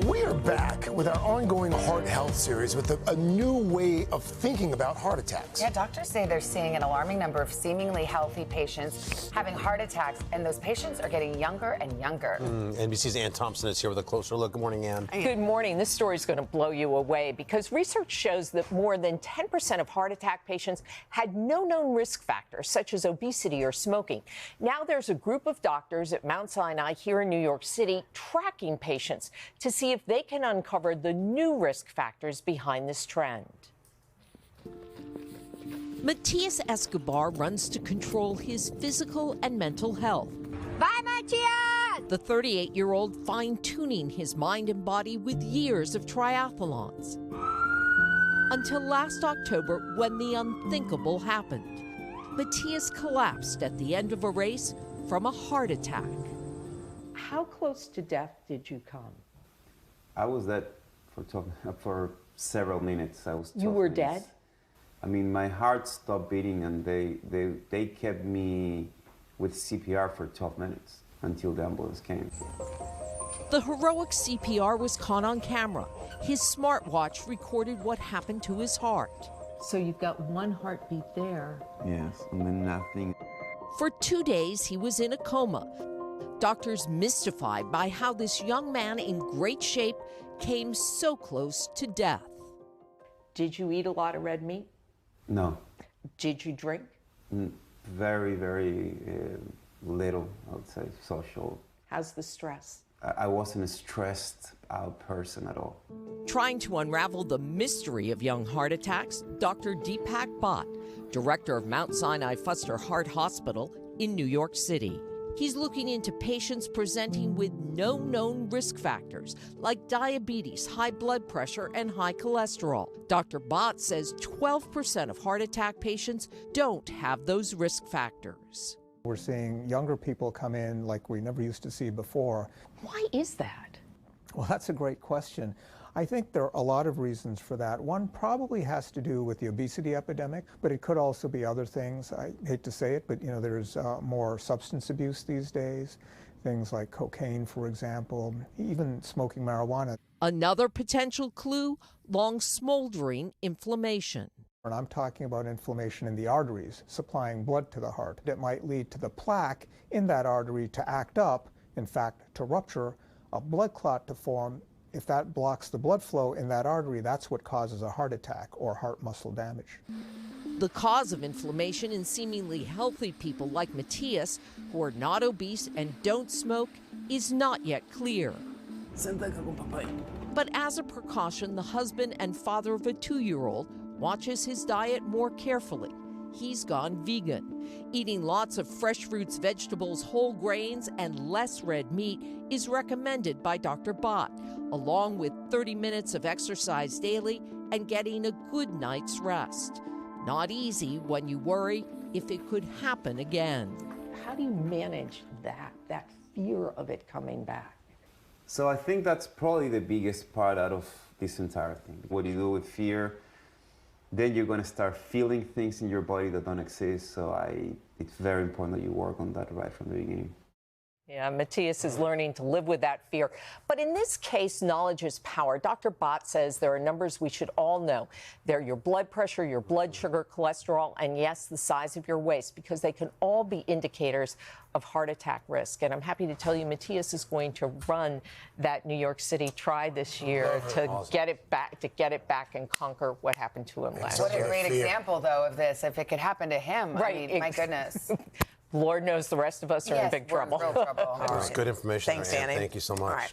We are back with our ongoing heart health series with a new way of thinking about heart attacks. Yeah, doctors say they're seeing an alarming number of seemingly healthy patients having heart attacks, and those patients are getting younger and younger. NBC's Ann Thompson is here with a closer look. Good morning, Ann. Good morning. This story is going to blow you away because research shows that more than 10% of heart attack patients had no known risk factors, such as obesity or smoking. Now there's a group of doctors at Mount Sinai here in New York City tracking patients to see if they can uncover the new risk factors behind this trend. Matias Escobar runs to control his physical and mental health. Bye, Matias! The 38-year-old fine-tuning his mind and body with years of triathlons. Until last October, when the unthinkable happened. Matias collapsed at the end of a race from a heart attack. How close to death did you come? I was dead for several minutes. You were dead? I mean, my heart stopped beating, and they kept me with CPR for 12 minutes until the ambulance came. The heroic CPR was caught on camera. His smartwatch recorded what happened to his heart. So you've got one heartbeat there. Yes, and then nothing. For 2 days, he was in a coma. Doctors mystified by how this young man in great shape came so close to death. Did you eat a lot of red meat? No. Did you drink? Very, very little, I would say, social. How's the stress? I wasn't a stressed out person at all. Trying to unravel the mystery of young heart attacks, Dr. Deepak Bhatt, director of Mount Sinai Fuster Heart Hospital in New York City. He's looking into patients presenting with no known risk factors like diabetes, high blood pressure, and high cholesterol. Dr. Bhatt says 12% of heart attack patients don't have those risk factors. We're seeing younger people come in like we never used to see before. Why is that? Well, that's a great question. I think there are a lot of reasons for that. One probably has to do with the obesity epidemic, but it could also be other things. I hate to say it, but there's more substance abuse these days, things like cocaine, for example, even smoking marijuana. Another potential clue, long smoldering inflammation. And I'm talking about inflammation in the arteries, supplying blood to the heart. It might lead to the plaque in that artery to act up, in fact, to rupture, a blood clot to form. If that blocks the blood flow in that artery, that's what causes a heart attack or heart muscle damage. The cause of inflammation in seemingly healthy people like Matias, who are not obese and don't smoke, is not yet clear. But as a precaution, the husband and father of a 2-year-old watches his diet more carefully. He's gone vegan. Eating lots of fresh fruits, vegetables, whole grains, and less red meat is recommended by Dr. Bhatt, along with 30 minutes of exercise daily and getting a good night's rest. Not easy when you worry if it could happen again. How do you manage that fear of it coming back? So I think that's probably the biggest part out of this entire thing. What you do with fear, then you're going to start feeling things in your body that don't exist. So it's very important that you work on that right from the beginning. Yeah, Matias is learning to live with that fear. But in this case, knowledge is power. Dr. Bhatt says there are numbers we should all know. They're your blood pressure, your blood sugar, cholesterol, and yes, the size of your waist, because they can all be indicators of heart attack risk. And I'm happy to tell you Matias is going to run that New York City Try this year to get it back and conquer what happened to him last year. What a great example, though, of this. If it could happen to him, right. I mean, my goodness. Lord knows the rest of us are in big trouble. Real trouble. That was good information. Thanks, Ann. Annie. Thank you so much. All right.